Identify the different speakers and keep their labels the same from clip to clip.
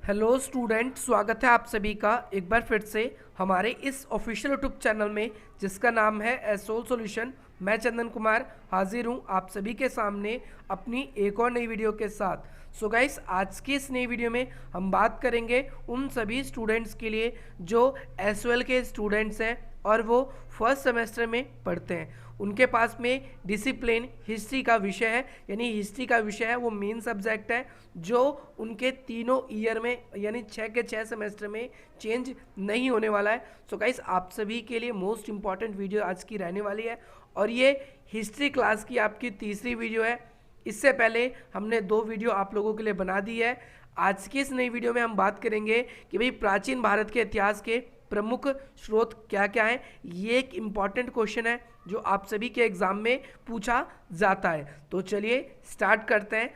Speaker 1: Hello student, स्वागत है आप सभी का एक बार फिर से हमारे इस ऑफिशियल यूट्यूब चैनल में जिसका नाम है एसोल सॉल्यूशन। मैं चंदन कुमार हाजिर हूँ आप सभी के सामने अपनी एक और नई वीडियो के साथ। सो गाइस, आज की इस नई वीडियो में हम बात करेंगे उन सभी स्टूडेंट्स के लिए जो एसओएल के स्टूडेंट्स हैं और वो फर्स्ट सेमेस्टर में पढ़ते हैं। उनके पास में डिसिप्लिन हिस्ट्री का विषय है, यानी हिस्ट्री का विषय है वो मेन सब्जेक्ट है जो उनके तीनों ईयर में यानी 6 के 6 सेमेस्टर में चेंज नहीं होने वाला है। सो गाइस, आप सभी के लिए मोस्ट इंपॉर्टेंट वीडियो आज की रहने वाली है और ये हिस्ट्री क्लास की आपकी तीसरी वीडियो है। इससे पहले हमने 2 वीडियो आप लोगों के लिए बना दी है। आज की इस नई वीडियो में हम बात करेंगे कि भाई प्राचीन भारत के इतिहास के प्रमुख स्रोत क्या क्या हैं। ये एक इम्पॉर्टेंट क्वेश्चन है जो आप सभी के एग्जाम में पूछा जाता है। तो चलिए स्टार्ट करते हैं।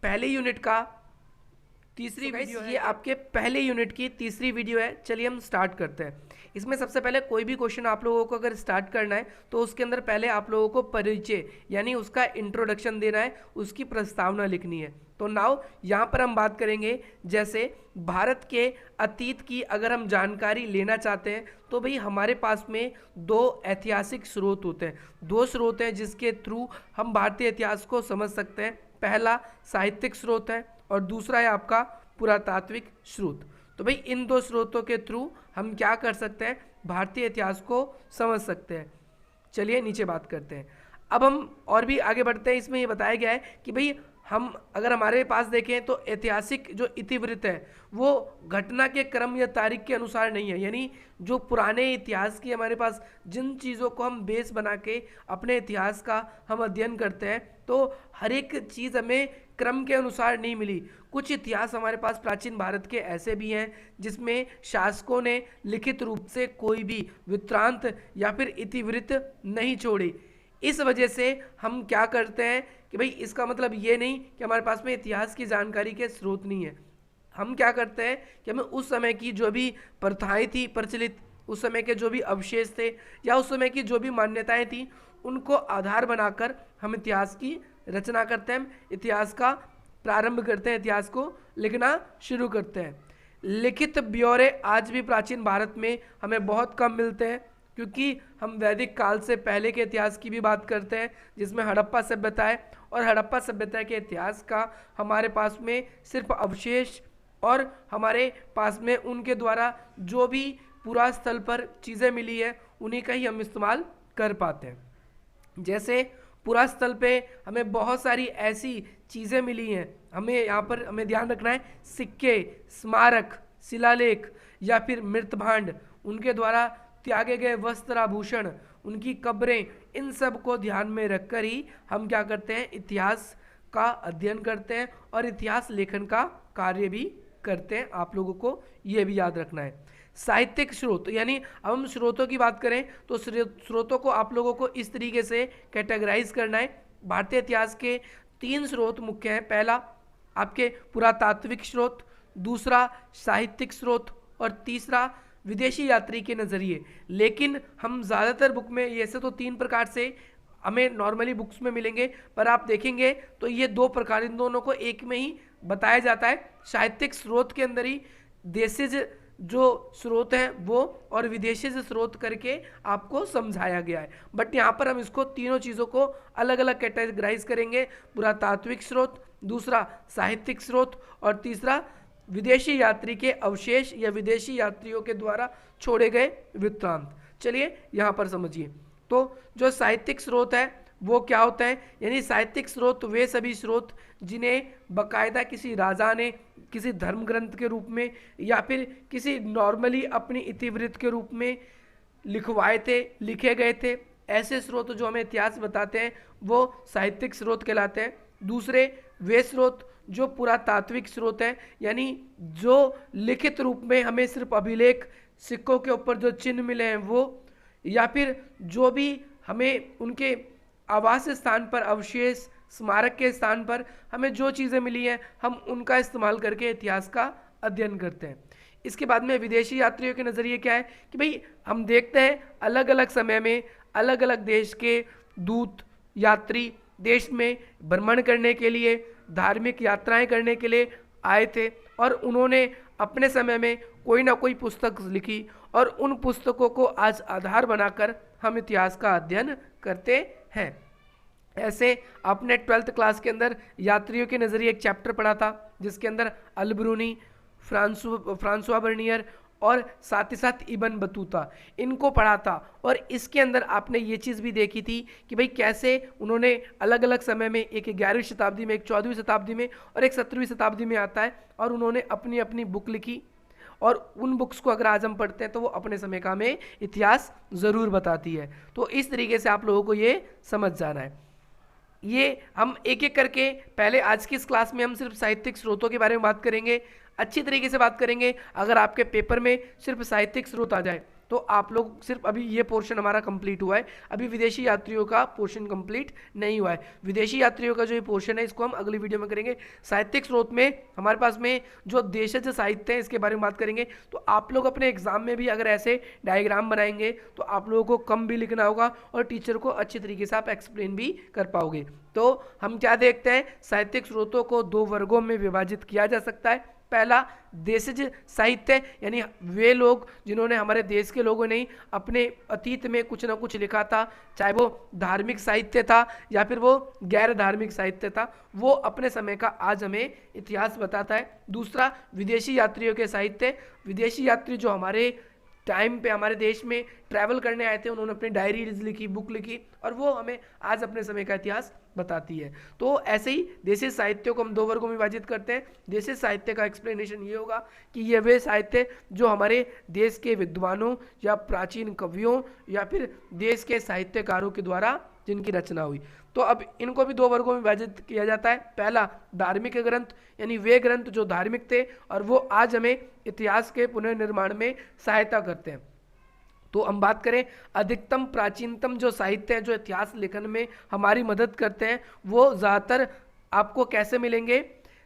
Speaker 1: पहले यूनिट का तीसरी वीडियो है, ये आपके पहले यूनिट की तीसरी वीडियो है। चलिए हम स्टार्ट करते हैं। इसमें सबसे पहले कोई भी क्वेश्चन आप लोगों को अगर स्टार्ट करना है तो उसके अंदर पहले आप लोगों को परिचय यानी उसका इंट्रोडक्शन देना है, उसकी प्रस्तावना लिखनी है। तो नाउ यहाँ पर हम बात करेंगे जैसे भारत के अतीत की अगर हम जानकारी लेना चाहते हैं तो भाई हमारे पास में 2 ऐतिहासिक स्रोत होते हैं। 2 स्रोत हैं जिसके थ्रू हम भारतीय इतिहास को समझ सकते हैं। पहला साहित्यिक स्रोत है और दूसरा है आपका पुरातात्विक स्रोत। तो भाई इन 2 स्रोतों के थ्रू हम क्या कर सकते हैं, भारतीय इतिहास को समझ सकते हैं। चलिए नीचे बात करते हैं। अब हम और भी आगे बढ़ते हैं। इसमें ये बताया गया है कि भाई हम अगर हमारे पास देखें तो ऐतिहासिक जो इतिवृत्त है वो घटना के क्रम या तारीख के अनुसार नहीं है, यानी जो पुराने इतिहास की हमारे पास जिन चीज़ों को हम बेस बना के अपने इतिहास का हम अध्ययन करते हैं तो हर एक चीज़ हमें क्रम के अनुसार नहीं मिली। कुछ इतिहास हमारे पास प्राचीन भारत के ऐसे भी हैं जिसमें शासकों ने लिखित रूप से कोई भी वृत्तांत या फिर इतिवृत्त नहीं छोड़ी। इस वजह से हम क्या करते हैं कि भाई इसका मतलब ये नहीं कि हमारे पास में इतिहास की जानकारी के स्रोत नहीं है। हम क्या करते हैं कि हमें उस समय की जो भी प्रथाएं थी प्रचलित, उस समय के जो भी अवशेष थे या उस समय की जो भी मान्यताएं थी उनको आधार बनाकर हम इतिहास की रचना करते हैं, इतिहास का प्रारंभ करते हैं, इतिहास को लिखना शुरू करते हैं। लिखित ब्यौरे आज भी प्राचीन भारत में हमें बहुत कम मिलते हैं क्योंकि हम वैदिक काल से पहले के इतिहास की भी बात करते हैं जिसमें हड़प्पा सभ्यता है और हड़प्पा सभ्यता के इतिहास का हमारे पास में सिर्फ अवशेष और हमारे पास में उनके द्वारा जो भी पुरा स्थल पर चीज़ें मिली है उन्हीं का ही हम इस्तेमाल कर पाते हैं। जैसे पुरा स्थल पे हमें बहुत सारी ऐसी चीज़ें मिली हैं, हमें यहाँ पर हमें ध्यान रखना है सिक्के, स्मारक, शिलालेख या फिर मृत भांड, उनके द्वारा त्यागे गए वस्त्र आभूषण, उनकी कब्रें, इन सब को ध्यान में रखकर ही हम क्या करते हैं, इतिहास का अध्ययन करते हैं और इतिहास लेखन का कार्य भी करते हैं। आप लोगों को ये भी याद रखना है। साहित्यिक स्रोत, यानी अब हम स्रोतों की बात करें तो स्रोतों को आप लोगों को इस तरीके से कैटेगराइज करना है। भारतीय इतिहास के 3 स्रोत मुख्य हैं। पहला आपके पुरातात्विक स्रोत, दूसरा साहित्यिक स्रोत और तीसरा विदेशी यात्री के नज़रिए। लेकिन हम ज़्यादातर बुक में ऐसे तो 3 प्रकार से हमें नॉर्मली बुक्स में मिलेंगे, पर आप देखेंगे तो ये 2 प्रकार, इन दोनों को एक में ही बताया जाता है। साहित्यिक स्रोत के अंदर ही देशीज जो स्रोत हैं वो और विदेशी स्रोत करके आपको समझाया गया है। बट यहाँ पर हम इसको तीनों चीज़ों को अलग अलग कैटेगराइज करेंगे। पुरातात्विक स्रोत, दूसरा साहित्यिक स्रोत और तीसरा विदेशी यात्री के अवशेष या विदेशी यात्रियों के द्वारा छोड़े गए वृत्तांत। चलिए यहाँ पर समझिए। तो जो साहित्यिक स्रोत है वो क्या होता है, यानी साहित्यिक स्रोत वे सभी स्रोत जिन्हें बकायदा किसी राजा ने किसी धर्म ग्रंथ के रूप में या फिर किसी नॉर्मली अपनी इतिवृत्त के रूप में लिखवाए थे, लिखे गए थे। ऐसे स्रोत जो हमें इतिहास बताते हैं वो साहित्यिक स्रोत कहलाते हैं। दूसरे वे स्रोत जो पुरातात्विक स्रोत हैं, यानी जो लिखित रूप में हमें सिर्फ अभिलेख, सिक्कों के ऊपर जो चिन्ह मिले हैं वो, या फिर जो भी हमें उनके आवास स्थान पर अवशेष, स्मारक के स्थान पर हमें जो चीज़ें मिली हैं हम उनका इस्तेमाल करके इतिहास का अध्ययन करते हैं। इसके बाद में विदेशी यात्रियों के नज़रिए क्या है कि भाई हम देखते हैं अलग अलग समय में अलग अलग देश के दूत, यात्री देश में भ्रमण करने के लिए, धार्मिक यात्राएं करने के लिए आए थे और उन्होंने अपने समय में कोई ना कोई पुस्तक लिखी और उन पुस्तकों को आज आधार बनाकर हम इतिहास का अध्ययन करते हैं। ऐसे आपने 12th क्लास के अंदर यात्रियों के नज़रिए एक चैप्टर पढ़ा था जिसके अंदर अल-ब्रूनी, फ्रांसुआ बर्नियर और साथ ही साथ इब्न बतूता इनको पढ़ा था। और इसके अंदर आपने ये चीज़ भी देखी थी कि भाई कैसे उन्होंने अलग अलग समय में, एक 11वीं शताब्दी में, एक 14वीं शताब्दी में और एक 17वीं शताब्दी में आता है, और उन्होंने अपनी अपनी बुक लिखी। और उन बुक्स को अगर आज हम पढ़ते हैं तो वो अपने समय का हमें इतिहास ज़रूर बताती है। तो इस तरीके से आप लोगों को ये समझ जाना है। ये हम एक एक करके, पहले आज की इस क्लास में हम सिर्फ साहित्यिक स्रोतों के बारे में बात करेंगे, अच्छी तरीके से बात करेंगे। अगर आपके पेपर में सिर्फ साहित्यिक स्रोत आ जाए तो आप लोग सिर्फ, अभी ये पोर्शन हमारा कंप्लीट हुआ है, अभी विदेशी यात्रियों का पोर्शन कंप्लीट नहीं हुआ है। विदेशी यात्रियों का जो ये पोर्शन है इसको हम अगली वीडियो में करेंगे। साहित्यिक स्रोत में हमारे पास में जो देशज साहित्य है इसके बारे में बात करेंगे। तो आप लोग अपने एग्जाम में भी अगर ऐसे डायग्राम बनाएंगे तो आप लोगों को कम भी लिखना होगा और टीचर को अच्छी तरीके से आप एक्सप्लेन भी कर पाओगे। तो हम क्या देखते हैं, साहित्यिक स्रोतों को 2 वर्गों में विभाजित किया जा सकता है। पहला देशज साहित्य, यानी वे लोग जिन्होंने, हमारे देश के लोगों ने ही अपने अतीत में कुछ ना कुछ लिखा था, चाहे वो धार्मिक साहित्य था या फिर वो गैर धार्मिक साहित्य था, वो अपने समय का आज हमें इतिहास बताता है। दूसरा विदेशी यात्रियों के साहित्य, विदेशी यात्री जो हमारे टाइम पे हमारे देश में ट्रैवल करने आए थे, उन्होंने अपनी डायरीज लिखी, बुक लिखी, और वो हमें आज अपने समय का इतिहास बताती है। तो ऐसे ही देशी साहित्य को हम 2 वर्गों में विभाजित करते हैं। देशी साहित्य का एक्सप्लेनेशन ये होगा कि ये वे साहित्य जो हमारे देश के विद्वानों या प्राचीन कवियों या फिर देश के साहित्यकारों के द्वारा जिनकी रचना हुई। तो अब इनको भी 2 वर्गों में विभाजित किया जाता है। पहला धार्मिक ग्रंथ, यानी वे ग्रंथ जो धार्मिक थे और वो आज हमें इतिहास के पुनर्निर्माण में सहायता करते हैं। तो हम बात करें अधिकतम प्राचीनतम जो साहित्य हैं जो इतिहास लेखन में हमारी मदद करते हैं, वो ज़्यादातर आपको कैसे मिलेंगे,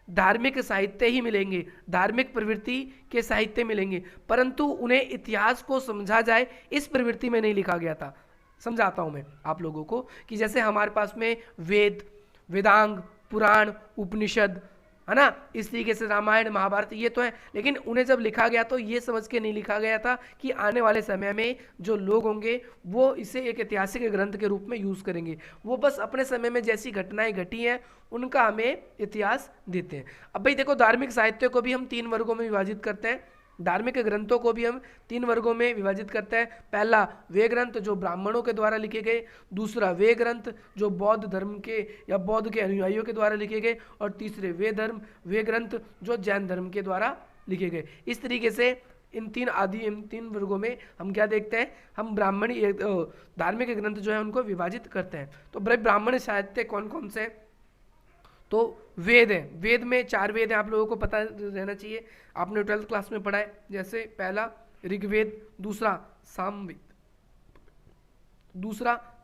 Speaker 1: धार्मिक साहित्य ही मिलेंगे, धार्मिक प्रवृत्ति के साहित्य मिलेंगे, परंतु उन्हें इतिहास को समझा जाए इस प्रवृत्ति में नहीं लिखा गया था। समझाता हूँ मैं आप लोगों को कि जैसे हमारे पास में वेद, वेदांग, पुराण, उपनिषद है ना, इस तरीके से रामायण, महाभारत ये तो है, लेकिन उन्हें जब लिखा गया तो ये समझ के नहीं लिखा गया था कि आने वाले समय में जो लोग होंगे वो इसे एक ऐतिहासिक ग्रंथ के रूप में यूज़ करेंगे। वो बस अपने समय में जैसी घटनाएं घटी हैं उनका हमें इतिहास देते हैं। अब भाई देखो, धार्मिक साहित्य को भी हम 3 वर्गों में विभाजित करते हैं, धार्मिक ग्रंथों को भी हम 3 वर्गों में विभाजित करते हैं। पहला वे ग्रंथ जो ब्राह्मणों के द्वारा लिखे गए, दूसरा वे ग्रंथ जो बौद्ध धर्म के या बौद्ध के अनुयायियों के द्वारा लिखे गए, और तीसरे वे ग्रंथ जो जैन धर्म के द्वारा लिखे गए। इस तरीके से इन 3 वर्गों में हम क्या देखते हैं, हम ब्राह्मणी धार्मिक ग्रंथ जो है उनको विभाजित करते हैं। तो ब्राह्मण साहित्य कौन कौन से, तो वेद है, वेद में 4 वेद हैं, आप लोगों को पता रहना चाहिए, आपने 12th क्लास में पढ़ा है। जैसे पहला ऋग्वेद, दूसरा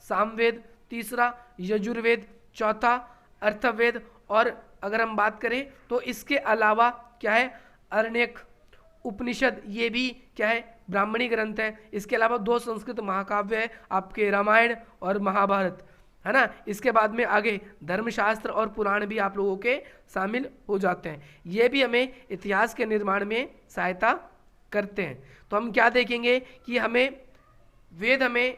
Speaker 1: सामवेद, तीसरा यजुर्वेद, चौथा अर्थवेद, और अगर हम बात करें तो इसके अलावा क्या है, अरण्यक, उपनिषद, ये भी क्या है, ब्राह्मणी ग्रंथ है। इसके अलावा 2 संस्कृत महाकाव्य है आपके, रामायण और महाभारत, है ना। इसके बाद में आगे धर्मशास्त्र और पुराण भी आप लोगों के शामिल हो जाते हैं। ये भी हमें इतिहास के निर्माण में सहायता करते हैं। तो हम क्या देखेंगे कि वेद हमें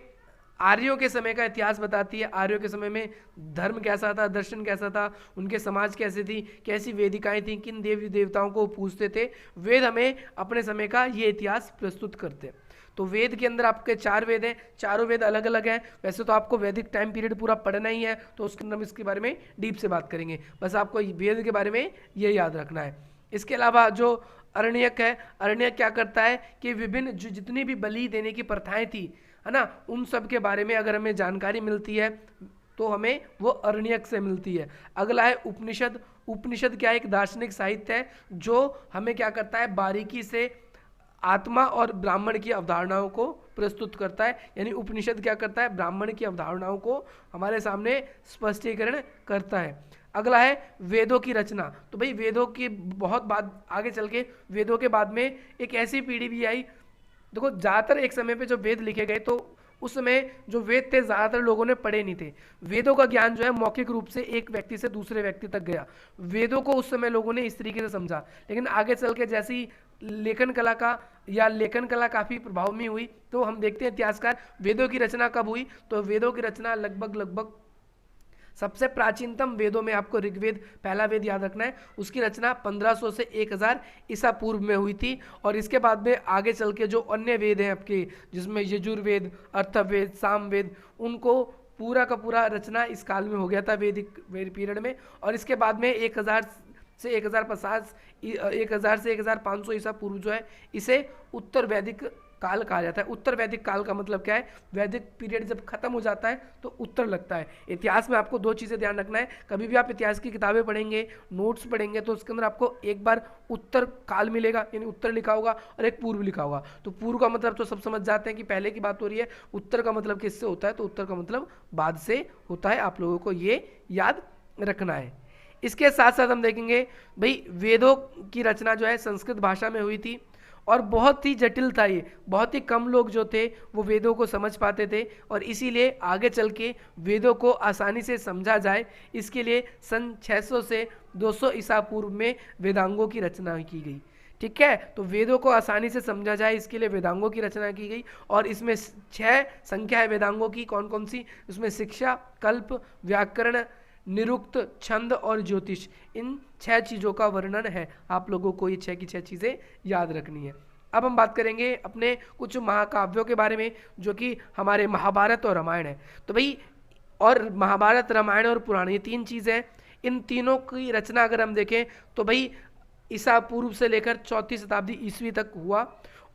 Speaker 1: आर्यों के समय का इतिहास बताती है। आर्यों के समय में धर्म कैसा था, दर्शन कैसा था, उनके समाज कैसे थी, कैसी वेदिकाएं थी, किन देवी देवताओं को पूजते थे। वेद हमें अपने समय का ये इतिहास प्रस्तुत करते हैं। तो वेद के अंदर आपके 4 वेद हैं, चारों वेद अलग अलग हैं। वैसे तो आपको वैदिक टाइम पीरियड पूरा पढ़ना ही है, तो उसके अंदर हम इसके बारे में डीप से बात करेंगे। बस आपको वेद के बारे में ये याद रखना है। इसके अलावा जो अरण्यक है, अरण्यक क्या करता है कि विभिन्न जितनी भी बलि देने की प्रथाएं थी, है ना, उन सब के बारे में अगर हमें जानकारी मिलती है तो हमें वो अरण्यक से मिलती है। अगला है उपनिषद। उपनिषद क्या है, एक दार्शनिक साहित्य है जो हमें क्या करता है, बारीकी से आत्मा और ब्राह्मण की अवधारणाओं को प्रस्तुत करता है। यानी उपनिषद क्या करता है, ब्राह्मण की अवधारणाओं को हमारे सामने स्पष्टीकरण करता है। अगला है वेदों की रचना। तो भाई वेदों की बहुत बाद, आगे चल के वेदों के बाद में एक ऐसी पीढ़ी भी आई, देखो ज़्यादातर एक समय पे जो वेद लिखे गए तो उस समय जो वेद थे ज़्यादातर लोगों ने पढ़े नहीं थे। वेदों का ज्ञान जो है मौखिक रूप से एक व्यक्ति से दूसरे व्यक्ति तक गया। वेदों को उस समय लोगों ने इस तरीके से समझा, लेकिन आगे चल के जैसी लेखन कला काफ़ी प्रभाव में हुई, तो हम देखते हैं इतिहासकार वेदों की रचना कब हुई। तो वेदों की रचना लगभग सबसे प्राचीनतम वेदों में आपको ऋग्वेद पहला वेद याद रखना है, उसकी रचना 1500 से 1000 ईसा पूर्व में हुई थी। और इसके बाद में आगे चल के जो अन्य वेद हैं आपके, जिसमें यजुर्वेद, अर्थवेद, सामवेद, उनको पूरा का पूरा रचना इस काल में हो गया था, वैदिक पीरियड में। और इसके बाद में 1000 से 1500 ईसा पूर्व जो है इसे उत्तर वैदिक काल कहा जाता है। उत्तर वैदिक काल का मतलब क्या है, वैदिक पीरियड जब खत्म हो जाता है तो उत्तर लगता है। इतिहास में आपको दो चीज़ें ध्यान रखना है, कभी भी आप इतिहास की किताबें पढ़ेंगे, नोट्स पढ़ेंगे, तो उसके अंदर आपको एक बार उत्तर काल मिलेगा, यानी उत्तर लिखा होगा, और एक पूर्व लिखा होगा। तो पूर्व का मतलब तो सब समझ जाते हैं कि पहले की बात हो रही है, उत्तर का मतलब किससे होता है, तो उत्तर का मतलब बाद से होता है। आप लोगों को ये याद रखना है। इसके साथ साथ हम देखेंगे भाई वेदों की रचना जो है संस्कृत भाषा में हुई थी, और बहुत ही जटिल था ये, बहुत ही कम लोग जो थे वो वेदों को समझ पाते थे, और इसीलिए आगे चल के वेदों को आसानी से समझा जाए इसके लिए सन 600 से 200 ईसा पूर्व में वेदांगों की रचना की गई। ठीक है, तो वेदों को आसानी से समझा जाए इसके लिए वेदांगों की रचना की गई, और इसमें 6 संख्या है वेदांगों की। कौन कौन सी? उसमें शिक्षा, कल्प, व्याकरण, निरुक्त, छंद और ज्योतिष, इन 6 चीज़ों का वर्णन है। आप लोगों को ये 6 की 6 चीज़ें याद रखनी है। अब हम बात करेंगे अपने कुछ महाकाव्यों के बारे में, जो कि हमारे महाभारत और रामायण है। तो भाई, और महाभारत, रामायण और पुराण, ये 3 चीज़ें हैं। इन तीनों की रचना अगर हम देखें तो भाई ईसा पूर्व से लेकर 4वीं शताब्दी ईस्वी तक हुआ।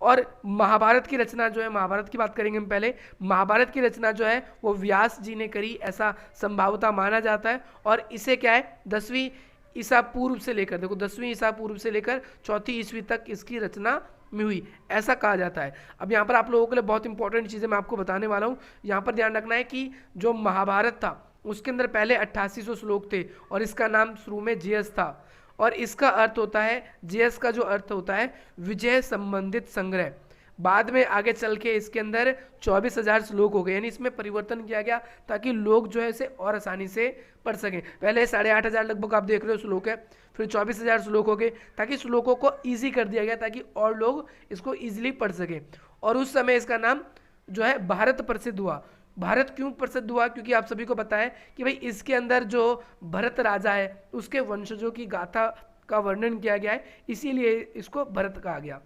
Speaker 1: और महाभारत की रचना जो है, महाभारत की बात करेंगे हम पहले। महाभारत की रचना जो है वो व्यास जी ने करी, ऐसा संभावता माना जाता है। और इसे क्या है, 10वीं ईसा पूर्व से लेकर, देखो 10वीं ईसा पूर्व से लेकर 4वीं ईस्वी तक इसकी रचना में हुई, ऐसा कहा जाता है। अब यहाँ पर आप लोगों के लिए बहुत इंपॉर्टेंट चीज़ें मैं आपको बताने वाला हूँ। यहाँ पर ध्यान रखना है कि जो महाभारत था उसके अंदर पहले 8800 श्लोक थे, और इसका नाम शुरू में जयस था। और इसका अर्थ होता है, जयस का जो अर्थ होता है विजय संबंधित संग्रह। बाद में आगे चल के इसके अंदर 24,000 श्लोक हो गए, यानी इसमें परिवर्तन किया गया ताकि लोग जो है इसे और आसानी से पढ़ सकें। पहले 8,500 लगभग आप देख रहे हो श्लोक है, फिर 24,000 श्लोक हो गए, ताकि श्लोकों को ईजी कर दिया गया ताकि और लोग इसको ईजिली पढ़ सकें। और उस समय इसका नाम जो है भारत प्रसिद्ध हुआ। भारत क्यों प्रसिद्ध हुआ? क्योंकि आप सभी को पता है कि भाई इसके अंदर जो भरत राजा है उसके वंशजों की गाथा का वर्णन किया गया है, इसीलिए इसको भरत कहा गया।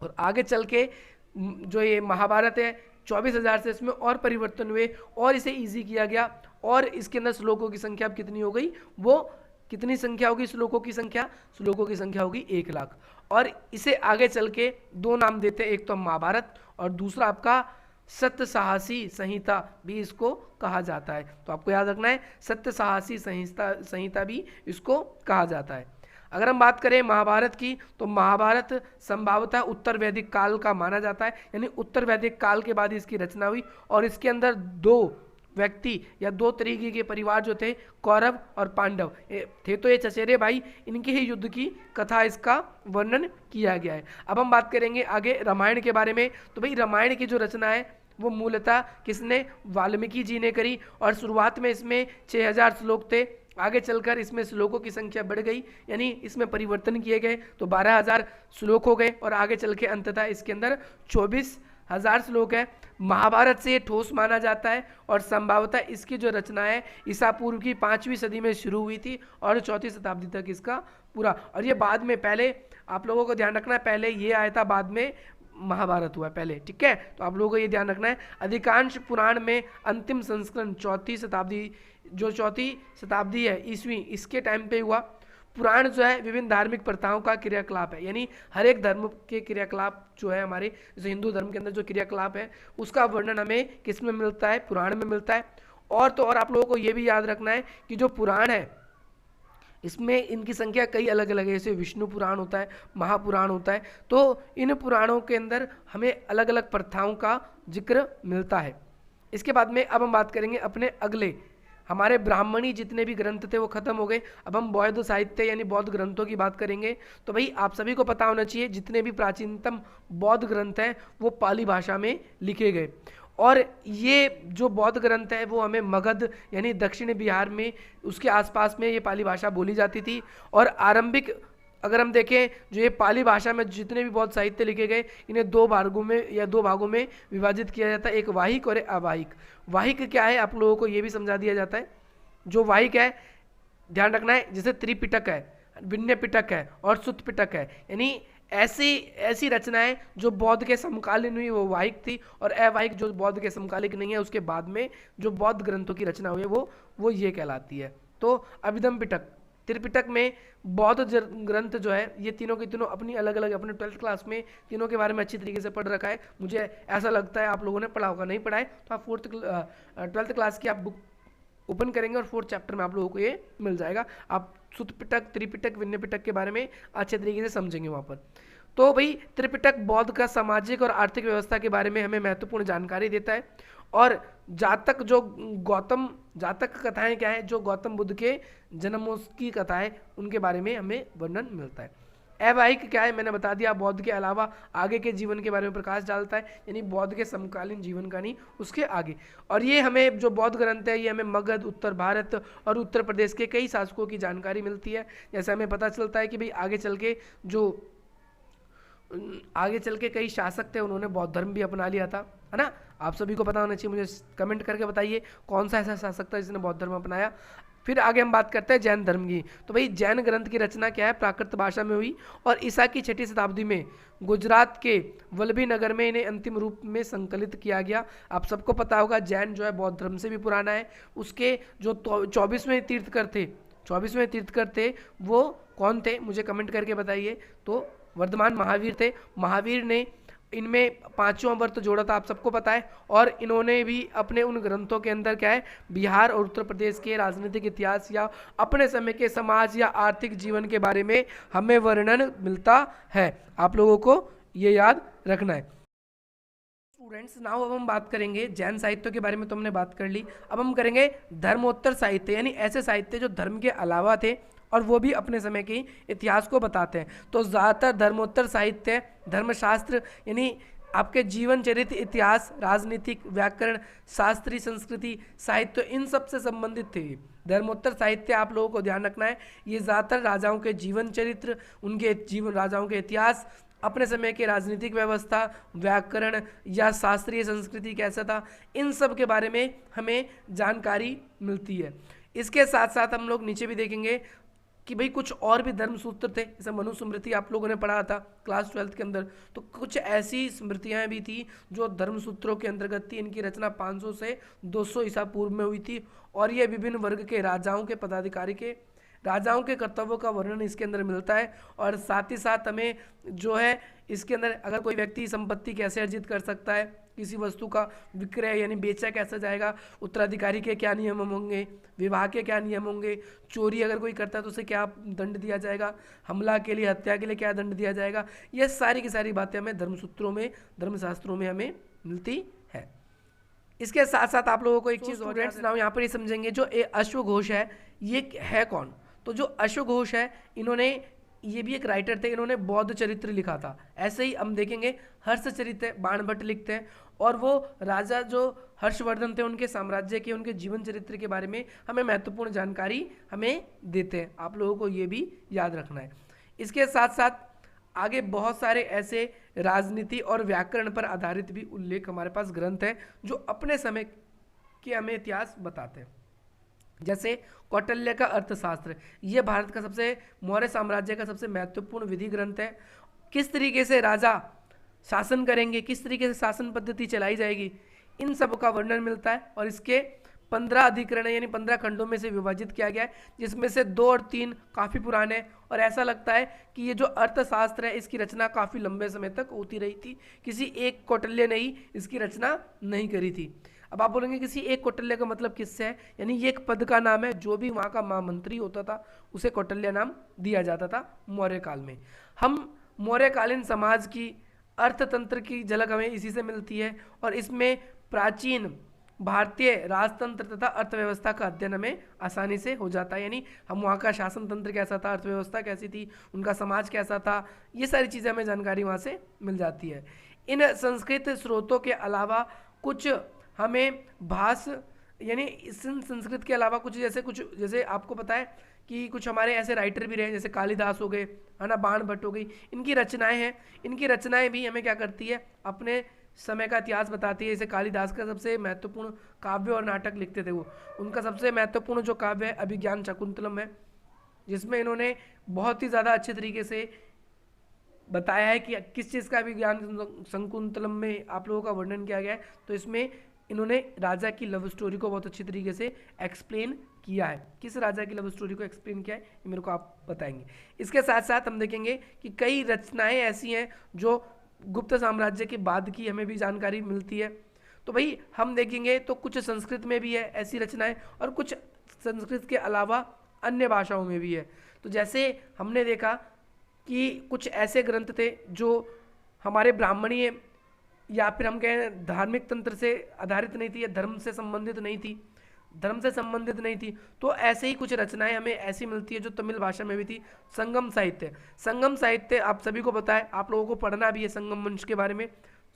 Speaker 1: और आगे चल के जो ये महाभारत है 24,000 से इसमें और परिवर्तन हुए, और इसे इजी किया गया, और इसके अंदर श्लोकों की संख्या अब कितनी हो गई, वो कितनी संख्या होगी श्लोकों की संख्या? श्लोकों की संख्या होगी 1 लाख। और इसे आगे चल के 2 नाम देते हैं, एक तो महाभारत और दूसरा आपका सत्य साहसी संहिता भी इसको कहा जाता है। तो आपको याद रखना है, सत्य साहसी संहिता भी इसको कहा जाता है। अगर हम बात करें महाभारत की, तो महाभारत संभवतः उत्तर वैदिक काल का माना जाता है, यानी उत्तर वैदिक काल के बाद इसकी रचना हुई। और इसके अंदर 2 व्यक्ति या 2 तरीके के परिवार जो थे, कौरव और पांडव थे, तो ये चचेरे भाई, इनके ही युद्ध की कथा इसका वर्णन किया गया है। अब हम बात करेंगे आगे रामायण के बारे में। तो भाई रामायण की जो रचना है वो मूलतः किसने? वाल्मीकि जी ने करी, और शुरुआत में इसमें 6,000 श्लोक थे। आगे चलकर इसमें श्लोकों की संख्या बढ़ गई, यानी इसमें परिवर्तन किए गए, तो 12,000 श्लोक हो गए, और आगे चल के अंततः इसके अंदर 24,000 श्लोक है। महाभारत से ये ठोस माना जाता है, और संभवतः इसकी जो रचना है ईसा पूर्व की 5वीं सदी में शुरू हुई थी, और 4वीं शताब्दी तक इसका पूरा। और ये बाद में, पहले आप लोगों को ध्यान रखना है, पहले ये आया था, बाद में महाभारत हुआ पहले। ठीक है, तो आप लोगों को ये ध्यान रखना है। अधिकांश पुराण में अंतिम संस्करण 4वीं शताब्दी, जो 4वीं शताब्दी है ईस्वी, इसके टाइम पे हुआ। पुराण जो है विभिन्न धार्मिक प्रथाओं का क्रियाकलाप है, यानी हर एक धर्म के क्रियाकलाप जो है, हमारे जैसे हिंदू धर्म के अंदर जो क्रियाकलाप है उसका वर्णन हमें किस में मिलता है? पुराण में मिलता है। और तो और आप लोगों को ये भी याद रखना है कि जो पुराण है इसमें इनकी संख्या कई अलग अलग है, जैसे विष्णु पुराण होता है, महापुराण होता है, तो इन पुराणों के अंदर हमें अलग अलग प्रथाओं का जिक्र मिलता है। इसके बाद में अब हम बात करेंगे अपने अगले, हमारे ब्राह्मणी जितने भी ग्रंथ थे वो खत्म हो गए। अब हम बौद्ध साहित्य यानी बौद्ध ग्रंथों की बात करेंगे। तो भाई आप सभी को पता होना चाहिए जितने भी प्राचीनतम बौद्ध ग्रंथ हैं वो पाली भाषा में लिखे गए, और ये जो बौद्ध ग्रंथ है वो हमें मगध यानी दक्षिण बिहार में उसके आसपास में ये पाली भाषा बोली जाती थी। और आरंभिक अगर हम देखें जो ये पाली भाषा में जितने भी बौद्ध साहित्य लिखे गए इन्हें दो भागों में विभाजित किया जाता है, एक वाहिक और एक अवाहिक। वाहिक क्या है आप लोगों को ये भी समझा दिया जाता है। जो वाहिक है ध्यान रखना है, जैसे त्रिपिटक है, विनय पिटक है और सुत्त पिटक है, यानी ऐसी रचनाएं जो बौद्ध के समकालीन हुई वो वाहिक थी, और अवाहिक जो बौद्ध के समकालिक नहीं है उसके बाद में जो बौद्ध ग्रंथों की रचना हुई है वो ये कहलाती है। तो अभिधम पिटक, त्रिपिटक में बौद्ध ग्रंथ जो है ये तीनों के तीनों अपनी अलग अलग अपने 12th क्लास में तीनों के बारे में अच्छी तरीके से पढ़ रखा है। मुझे ऐसा लगता है आप लोगों ने पढ़ा होगा, नहीं पढ़ा है तो आप 12th क्लास की आप बुक ओपन करेंगे और 4th चैप्टर में आप लोगों को ये मिल जाएगा। आप सुत्त पिटक, त्रिपिटक, विनय पिटक के बारे में अच्छे तरीके से समझेंगे वहाँ पर। तो भाई त्रिपिटक बौद्ध का सामाजिक और आर्थिक व्यवस्था के बारे में हमें महत्वपूर्ण जानकारी देता है। और जातक कथाएं क्या है, जो गौतम बुद्ध के जन्मों की कथाएं उनके बारे में हमें वर्णन मिलता है। अवाहिक क्या है मैंने बता दिया, बौद्ध के अलावा आगे के जीवन के बारे में प्रकाश डालता है, यानी बौद्ध के समकालीन जीवन का नहीं उसके आगे। और ये हमें जो बौद्ध ग्रंथ है ये हमें मगध, उत्तर भारत और उत्तर प्रदेश के कई शासकों की जानकारी मिलती है। जैसे हमें पता चलता है कि भाई आगे चल के कई शासक थे उन्होंने बौद्ध धर्म भी अपना लिया था, है ना। आप सभी को पता होना चाहिए, मुझे कमेंट करके बताइए कौन सा ऐसा शासक था जिसने बौद्ध धर्म अपनाया। फिर आगे हम बात करते हैं जैन धर्म की। तो भाई जैन ग्रंथ की रचना क्या है, प्राकृत भाषा में हुई और ईसा की 6ठी शताब्दी में गुजरात के वल्लभी नगर में इन्हें अंतिम रूप में संकलित किया गया। आप सबको पता होगा जैन जो है बौद्ध धर्म से भी पुराना है। उसके जो 24वें तीर्थकर थे वो कौन थे मुझे कमेंट करके बताइए। तो वर्धमान महावीर थे। महावीर ने इनमें 5वां वर्त जोड़ा था, आप सबको पता है। और इन्होंने भी अपने उन ग्रंथों के अंदर क्या है, बिहार और उत्तर प्रदेश के राजनीतिक इतिहास या अपने समय के समाज या आर्थिक जीवन के बारे में हमें वर्णन मिलता है। आप लोगों को ये याद रखना है। स्टूडेंट्स नाउ अब हम बात करेंगे जैन साहित्य के बारे में, तो हमने बात कर ली। अब हम करेंगे धर्मोत्तर साहित्य, यानी ऐसे साहित्य जो धर्म के अलावा थे और वो भी अपने समय के इतिहास को बताते हैं। तो ज़्यादातर धर्मोत्तर साहित्य धर्मशास्त्र यानी आपके जीवन चरित्र, इतिहास, राजनीतिक, व्याकरण, शास्त्रीय, संस्कृति, साहित्य, इन सब से संबंधित थे। धर्मोत्तर साहित्य आप लोगों को ध्यान रखना है, ये ज़्यादातर राजाओं के जीवन चरित्र, राजाओं के इतिहास, अपने समय के राजनीतिक व्यवस्था, व्याकरण या शास्त्रीय संस्कृति कैसा था, इन सब के बारे में हमें जानकारी मिलती है। इसके साथ साथ हम लोग नीचे भी देखेंगे कि भाई कुछ और भी धर्म सूत्र थे, जैसे मनुस्मृति आप लोगों ने पढ़ा था क्लास 12th के अंदर। तो कुछ ऐसी स्मृतियां भी थी जो धर्म सूत्रों के अंतर्गत थी। इनकी रचना 500 से 200 ईसा पूर्व में हुई थी और ये विभिन्न वर्ग के राजाओं के कर्तव्यों का वर्णन इसके अंदर मिलता है। और साथ ही साथ हमें जो है इसके अंदर अगर कोई व्यक्ति संपत्ति कैसे अर्जित कर सकता है, किसी वस्तु का विक्रय यानी बेचा कैसे जाएगा, उत्तराधिकारी के क्या नियम होंगे, विवाह के क्या नियम होंगे, चोरी अगर कोई करता है तो उसे क्या दंड दिया जाएगा, हमला के लिए, हत्या के लिए क्या दंड दिया जाएगा, ये सारी की सारी बातें हमें धर्मशास्त्रों में हमें मिलती है। इसके साथ साथ आप लोगों को एक चीज़ स्टूडेंट्स नाउ यहाँ पर ये समझेंगे, जो अश्वघोष है ये है कौन। तो जो अश्वघोष है ये भी एक राइटर थे, इन्होंने बौद्ध चरित्र लिखा था। ऐसे ही हम देखेंगे हर्षचरित्र बाणभट्ट लिखते हैं और वो राजा जो हर्षवर्धन थे उनके साम्राज्य के, उनके जीवन चरित्र के बारे में हमें महत्वपूर्ण जानकारी हमें देते हैं। आप लोगों को ये भी याद रखना है। इसके साथ साथ आगे बहुत सारे ऐसे राजनीति और व्याकरण पर आधारित भी उल्लेख हमारे पास ग्रंथ है जो अपने समय के हमें इतिहास बताते हैं। जैसे कौटिल्य का अर्थशास्त्र, ये भारत का मौर्य साम्राज्य का सबसे महत्वपूर्ण विधि ग्रंथ है। किस तरीके से राजा शासन करेंगे, किस तरीके से शासन पद्धति चलाई जाएगी, इन सब का वर्णन मिलता है। और इसके 15 अधिकरण यानी 15 खंडों में से विभाजित किया गया है, जिसमें से 2 और 3 काफ़ी पुराने हैं। और ऐसा लगता है कि ये जो अर्थशास्त्र है इसकी रचना काफ़ी लंबे समय तक होती रही थी, किसी एक कौटिल्य ने ही इसकी रचना नहीं करी थी। अब आप बोलेंगे किसी एक कौटिल्य का मतलब किससे है, यानी ये एक पद का नाम है, जो भी वहाँ का महामंत्री होता था उसे कौटिल्य नाम दिया जाता था मौर्य काल में। हम मौर्यकालीन समाज की अर्थतंत्र की झलक हमें इसी से मिलती है और इसमें प्राचीन भारतीय राजतंत्र तथा अर्थव्यवस्था का अध्ययन हमें आसानी से हो जाता है। यानी हम वहाँ का शासन तंत्र कैसा था, अर्थव्यवस्था कैसी थी, उनका समाज कैसा था, ये सारी चीज़ें हमें जानकारी वहाँ से मिल जाती है। इन संस्कृत स्रोतों के अलावा कुछ हमें भाष यानी इस संस्कृत के अलावा कुछ जैसे आपको पता है कि कुछ हमारे ऐसे राइटर भी रहे, जैसे कालिदास हो गए, है ना, बाण भट्ट हो गई, इनकी रचनाएं हैं। इनकी रचनाएं भी हमें क्या करती है, अपने समय का इतिहास बताती है। जैसे कालिदास का सबसे महत्वपूर्ण काव्य और नाटक लिखते थे वो, उनका सबसे महत्वपूर्ण जो काव्य है अभिज्ञान शकुंतलम है, जिसमें इन्होंने बहुत ही ज़्यादा अच्छे तरीके से बताया है कि किस चीज़ का अभिज्ञान शकुंतलम में आप लोगों का वर्णन किया गया है। तो इसमें इन्होंने राजा की लव स्टोरी को बहुत अच्छी तरीके से एक्सप्लेन किया है। किस राजा की लव स्टोरी को एक्सप्लेन किया है ये मेरे को आप बताएंगे। इसके साथ साथ हम देखेंगे कि कई रचनाएं ऐसी हैं जो गुप्त साम्राज्य के बाद की हमें भी जानकारी मिलती है। तो भाई हम देखेंगे तो कुछ संस्कृत में भी है ऐसी रचनाएं, और कुछ संस्कृत के अलावा अन्य भाषाओं में भी है। तो जैसे हमने देखा कि कुछ ऐसे ग्रंथ थे जो हमारे ब्राह्मणीय या फिर हम कहें धार्मिक तंत्र से आधारित नहीं थी, या धर्म से संबंधित नहीं थी, तो ऐसे ही कुछ रचनाएं हमें ऐसी मिलती है जो तमिल भाषा में भी थी। संगम साहित्य आप सभी को पता है, आप लोगों को पढ़ना भी है संगम वंश के बारे में,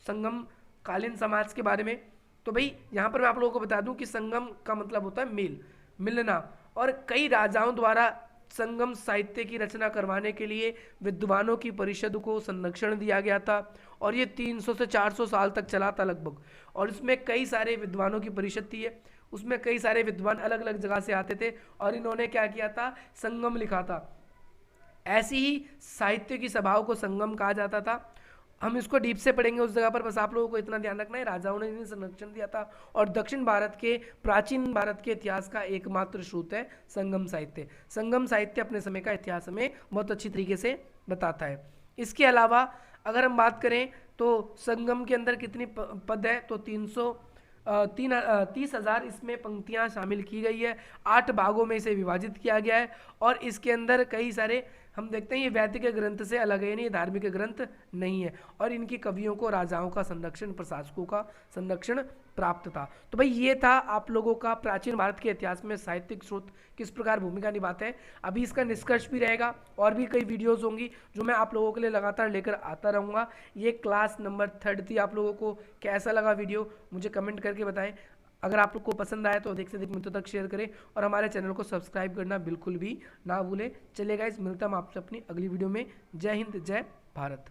Speaker 1: संगम कालीन समाज के बारे में। तो भाई यहाँ पर मैं आप लोगों को बता दूं कि संगम का मतलब होता है मेल, मिलना, और कई राजाओं द्वारा संगम साहित्य की रचना करवाने के लिए विद्वानों की परिषद को संरक्षण दिया गया था, और ये 300 से 400 साल तक चला था लगभग। और इसमें कई सारे विद्वानों की परिषद थी, उसमें कई सारे विद्वान अलग अलग जगह से आते थे, और इन्होंने क्या किया था, संगम लिखा था। ऐसी ही साहित्य की सभाओं को संगम कहा जाता था। हम इसको डीप से पढ़ेंगे उस जगह पर, बस आप लोगों को इतना ध्यान रखना है, राजाओं ने इन्हें संरक्षण दिया था। और प्राचीन भारत के इतिहास का एकमात्र स्रोत है संगम साहित्य। संगम साहित्य अपने समय का इतिहास हमें बहुत अच्छी तरीके से बताता है। इसके अलावा अगर हम बात करें तो संगम के अंदर कितनी पद है, तो 30,000 इसमें पंक्तियां शामिल की गई है। 8 भागों में इसे विभाजित किया गया है, और इसके अंदर कई सारे हम देखते हैं ये वैदिक ग्रंथ से अलग है, नहीं धार्मिक ग्रंथ नहीं है। और इनकी कवियों को राजाओं का संरक्षण, प्रशासकों का संरक्षण प्राप्त था। तो भाई ये था आप लोगों का प्राचीन भारत के इतिहास में साहित्यिक स्रोत किस प्रकार भूमिका निभाते हैं। अभी इसका निष्कर्ष भी रहेगा, और भी कई वीडियोस होंगी जो मैं आप लोगों के लिए लगातार लेकर आता रहूँगा। ये क्लास नंबर 3 थी। आप लोगों को कैसा लगा वीडियो मुझे कमेंट करके बताएं। अगर आप लोग को पसंद आए तो अधिक से अधिक मित्रों तक शेयर करें, और हमारे चैनल को सब्सक्राइब करना बिल्कुल भी ना भूलें। चलिए गाइस, मिलता हूं आपसे अपनी अगली वीडियो में। जय हिंद, जय भारत।